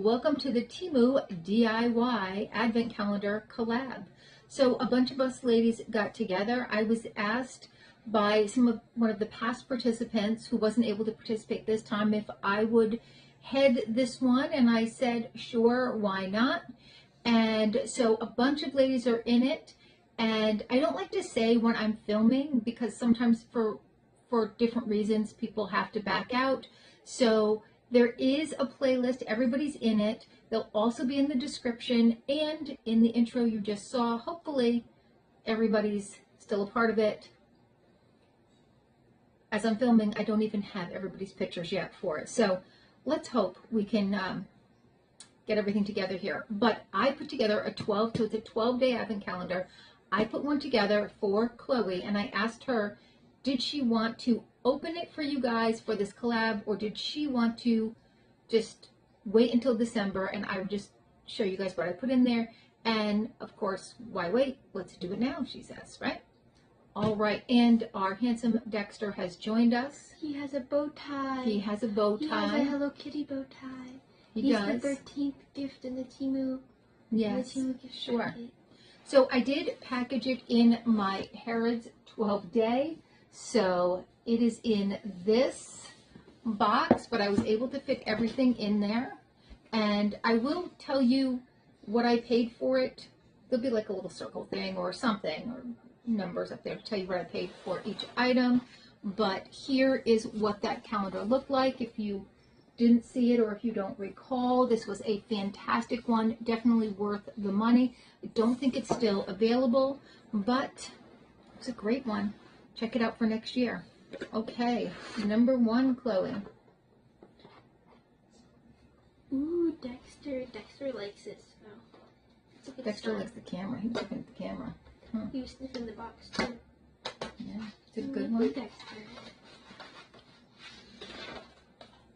Welcome to the Temu DIY Advent Calendar collab. So a bunch of us ladies got together. I was asked by one of the past participants who wasn't able to participate this time if I would head this one, and I said sure, why not? And so a bunch of ladies are in it, and I don't like to say when I'm filming because sometimes for different reasons people have to back out. So there is a playlist, everybody's in it. They'll also be in the description and in the intro you just saw. Hopefully everybody's still a part of it. As I'm filming, I don't even have everybody's pictures yet for it. So let's hope we can get everything together here. But I put together it's a 12-day advent calendar. I put one together for Chloe, and I asked her, did she want to open it for you guys for this collab, or did she want to just wait until December and I would just show you guys what I put in there? And of course, why wait? Let's do it now, she says, right? All right, and our handsome Dexter has joined us. He has a bow tie. He has a bow tie. He has a Hello Kitty bow tie. He's the 13th gift in the Temu. Yes, the Temu gift sure. packet. So I did package it in my Harrods 12-day. So it is in this box, but I was able to fit everything in there. And I will tell you what I paid for it. There'll be like a little circle thing or something, or numbers up there to tell you what I paid for each item. But here is what that calendar looked like. If you didn't see it or if you don't recall, this was a fantastic one, definitely worth the money. I don't think it's still available, but it's a great one. Check it out for next year. Okay, number one, Chloe. Ooh, Dexter. Dexter likes it. So Dexter likes the camera. He's looking at the camera. He was sniffing the box too. Yeah, it's a good one. Dexter.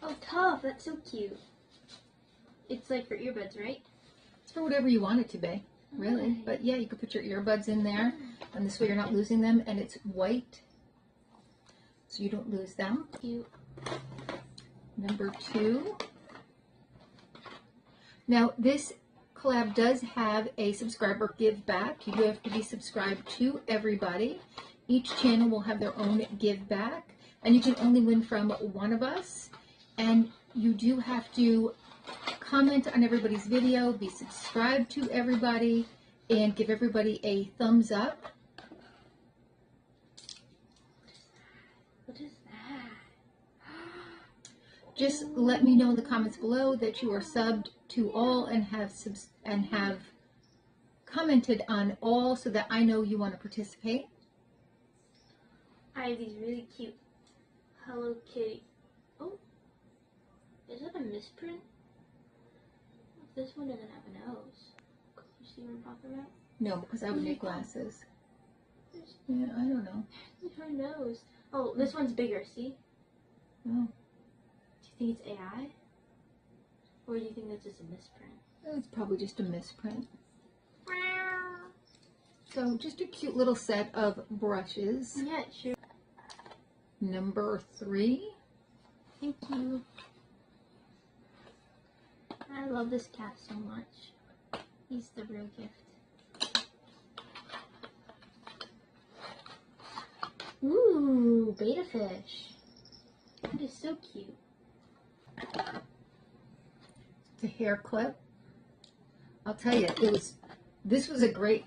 Oh, tough. That's so cute. It's like for earbuds, right? It's for whatever you want it to be, really. Okay. But yeah, you could put your earbuds in there, and this way you're not losing them. And it's white, so you don't lose them. Cute. Number two. Now, this collab does have a subscriber give back. You do have to be subscribed to everybody. Each channel will have their own give back, and you can only win from one of us. And you do have to comment on everybody's video, be subscribed to everybody, and give everybody a thumbs up. What is that? Just let me know in the comments below that you are subbed to all and have commented on all, so that I know you want to participate. I have these really cute Hello Kitty. Oh, is that a misprint? This one doesn't have a nose. You see what I'm talking about? No, because I would need glasses. Yeah, I don't know. Her nose. Oh, this one's bigger, see? Oh. Do you think it's AI? Or do you think that's just a misprint? It's probably just a misprint. So just a cute little set of brushes. Yeah, sure. Number three. Thank you. I love this cat so much. He's the real gift. Ooh, beta fish. That is so cute. It's a hair clip. I'll tell you, this was a great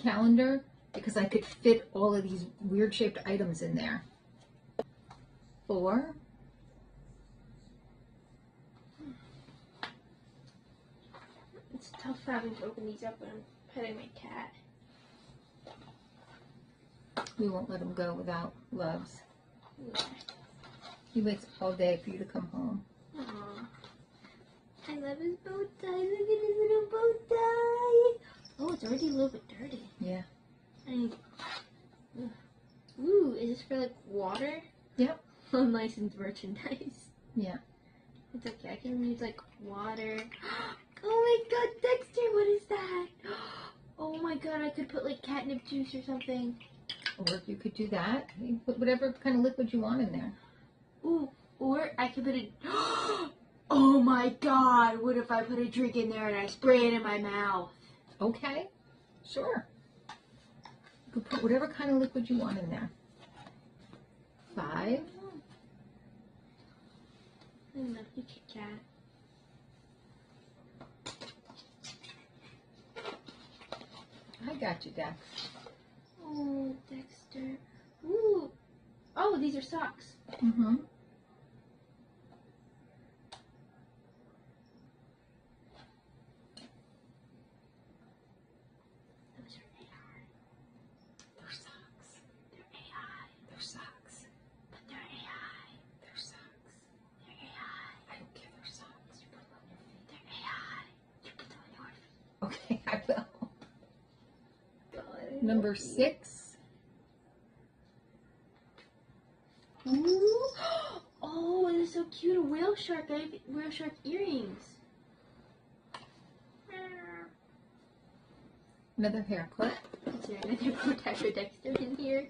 calendar because I could fit all of these weird shaped items in there. 4. It's tough having to open these up when I'm petting my cat. We won't let him go without gloves. Yeah. He waits all day for you to come home. Aww. I love his bow tie. Look at his little bow tie. Oh, it's already a little bit dirty. Yeah. Ooh, is this for like water? Yep. Unlicensed merchandise. Yeah. It's okay. I can use like water. Oh my god, Dexter, what is that? Oh my god, I could put like catnip juice or something. Or if you could do that, you can put whatever kind of liquid you want in there. Ooh, or I could put it. Oh my god, what if I put a drink in there and I spray it in my mouth? Okay, sure. You could put whatever kind of liquid you want in there. 5. I love you, Kit Kat. I got you, Dex. Oh, Dexter. Ooh. Oh, these are socks. Mm-hmm. Those are AI. They're socks. They're AI. They're socks. But they're AI. They're socks. They're AI. I don't care. They're socks. You put them on your feet. They're AI. You put them on your feet. Okay, I will. God, Number 6. Ooh. Oh, it is so cute. A whale shark. I have whale shark earrings. Another hair clip. Is there another bow tie for Dexter in here?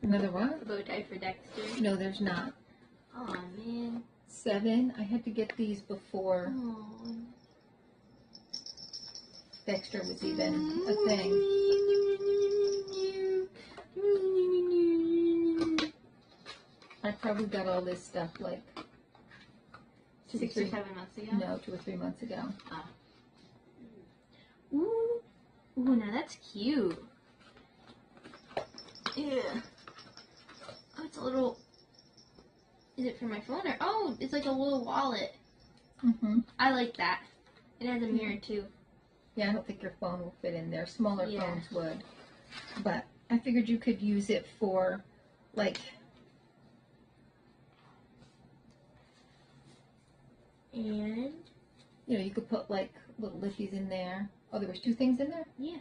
Another what? A bow tie for Dexter. No, there's not. Oh man. 7. I had to get these before Oh. Dexter was even a thing. I probably got all this stuff like 6 or 7 months ago. No, 2 or 3 months ago. Oh. Ooh. Ooh, now that's cute. Yeah. Oh, it's a little. Is it for my phone or? Oh, it's like a little wallet. Mm-hmm. I like that. It has a mirror too. Yeah, I don't think your phone will fit in there. Smaller Yeah. phones would. But I figured you could use it for, like, And you know, you could put, like, little lifties in there. Oh, there was 2 things in there? yeah,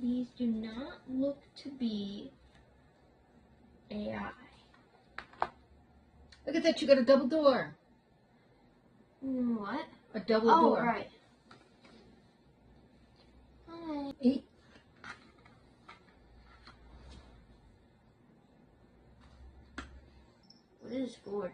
these do not look to be AI. Look at that, you got a double door. What? A double Oh, door. right. Hi. 8. What is this for?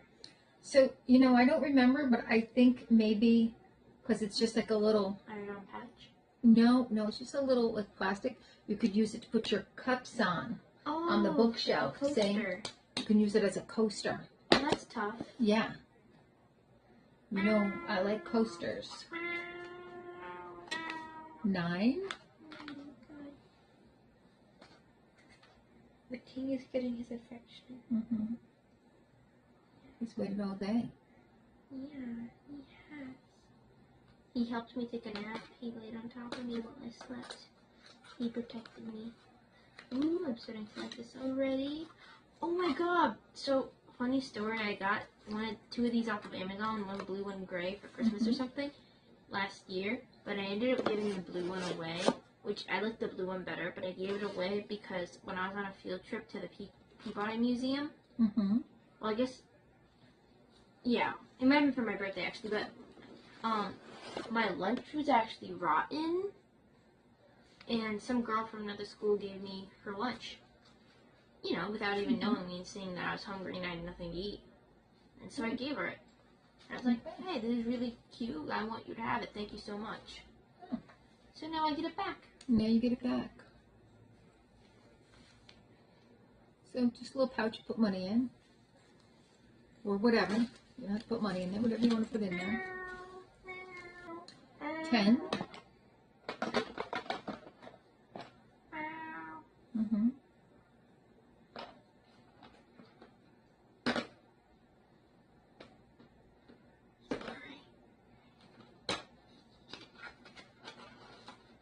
So, you know, I don't remember, but I think maybe, because it's just like a little, Iron-on patch. no, it's just a little, like, plastic. You could use it to put your cups on the Oh, bookshelf. a See? coaster. You can use it as a coaster. Oh, that's tough. Yeah. You know, I like coasters. 9. The king is getting his affection. Mm-hmm. He's waited all day. Yeah, he has. He helped me take a nap. He laid on top of me while I slept. He protected me. Ooh, I'm starting to like this already. Oh my god! So, funny story, I got 2 of these off of Amazon, one blue, one gray for Christmas or something, last year. But I ended up giving the blue one away, which I like the blue one better, but I gave it away because when I was on a field trip to the Peabody Museum, Mm-hmm. well, I guess, yeah, it might have been for my birthday actually, but my lunch was actually rotten, and some girl from another school gave me her lunch, you know, without even knowing me and seeing that I was hungry and I had nothing to eat. And so I gave her it. I was like, hey, this is really cute. I want you to have it. Thank you so much. So now I get it back. Now you get it back. So just a little pouch you put money in. Or whatever. You don't have to put money in there. Whatever you want to put in there. 10. Mm-hmm.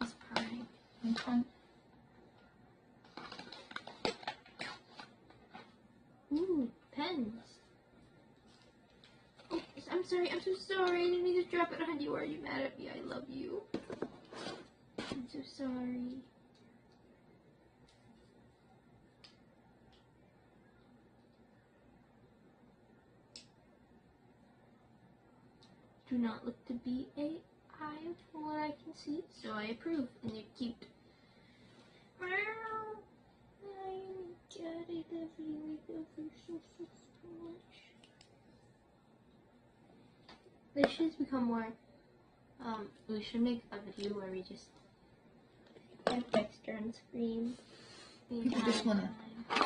It's purring. Okay. Ooh, pens. Oh, I'm sorry. I'm so sorry. I didn't mean to drop it on you. Are you mad at me? I love you. I'm so sorry. Do not look to be AI from what I can see, so I approve. And they're cute. Oh my god, I love you. I love you so much. This should become more. We should make a video where we just have Dexter on screen. People just want to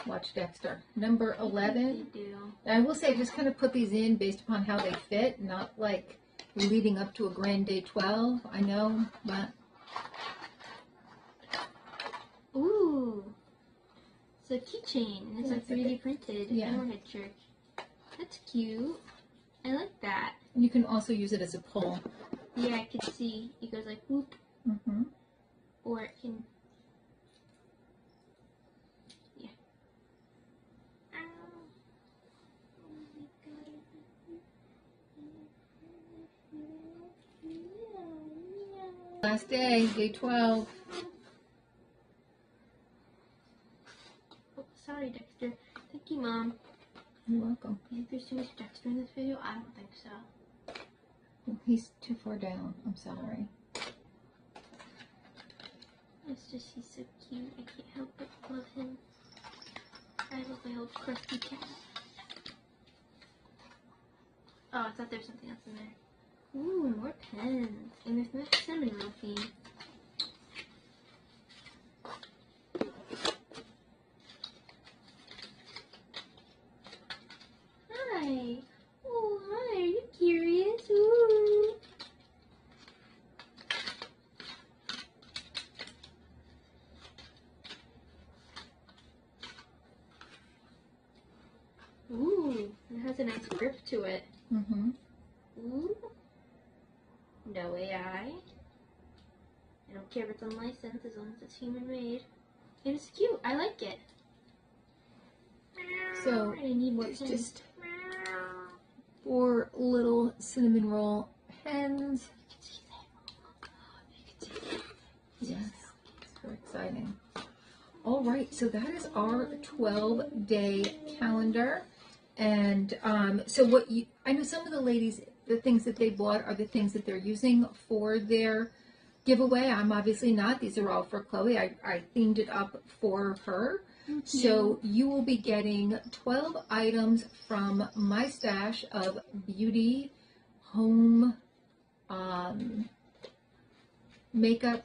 watch Dexter. Number 11. They do. I will say, just kind of put these in based upon how they fit, not like leading up to a grand day 12. I know, but. Ooh. It's a keychain. It's like 3D printed. Yeah. Furniture. That's cute. I like that. You can also use it as a pull. Yeah, I could see. It goes like whoop. Mm-hmm. Or it can. Yeah. Ow. Oh my god. Last day, day 12. Oh, sorry, Dexter. Thank you, Mom. You're welcome. Do you think there's too much Dexter in this video? I don't think so. He's too far down. I'm sorry. It's just he's so cute. I can't help but love him. I love my old crusty cat. Oh, I thought there was something else in there. Ooh, more pens. And there's no cinnamon roll theme. Hi. Oh, hi. Are you curious? Ooh. Ooh, it has a nice grip to it. Mm-hmm. Ooh. No AI. I don't care if it's unlicensed as long as it's human made. And it's cute. I like it. So, I need more it's pens. just 4 little cinnamon roll pens. Yes, it's very exciting. All right, so that is our 12-day calendar. And so what you, I know some of the ladies, the things that they bought are the things that they're using for their giveaway. I'm obviously not. These are all for Chloe. I themed it up for her. So you will be getting 12 items from my stash of beauty, home, makeup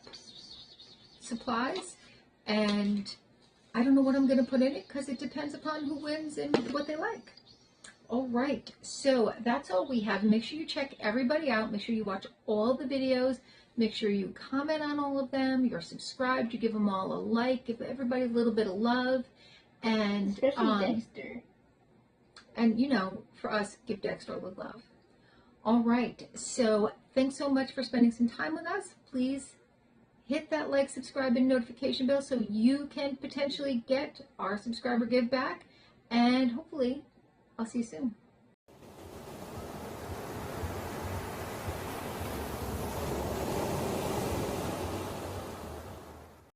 supplies, and I don't know what I'm going to put in it because it depends upon who wins and what they like. All right, so that's all we have. Make sure you check everybody out. Make sure you watch all the videos. Make sure you comment on all of them. You're subscribed. You give them all a like. Give everybody a little bit of love. And Especially Dexter. And, you know, for us, give Dexter a little love. All right, so thanks so much for spending some time with us. Please hit that like, subscribe, and notification bell so you can potentially get our subscriber give back. And hopefully, I'll see you soon.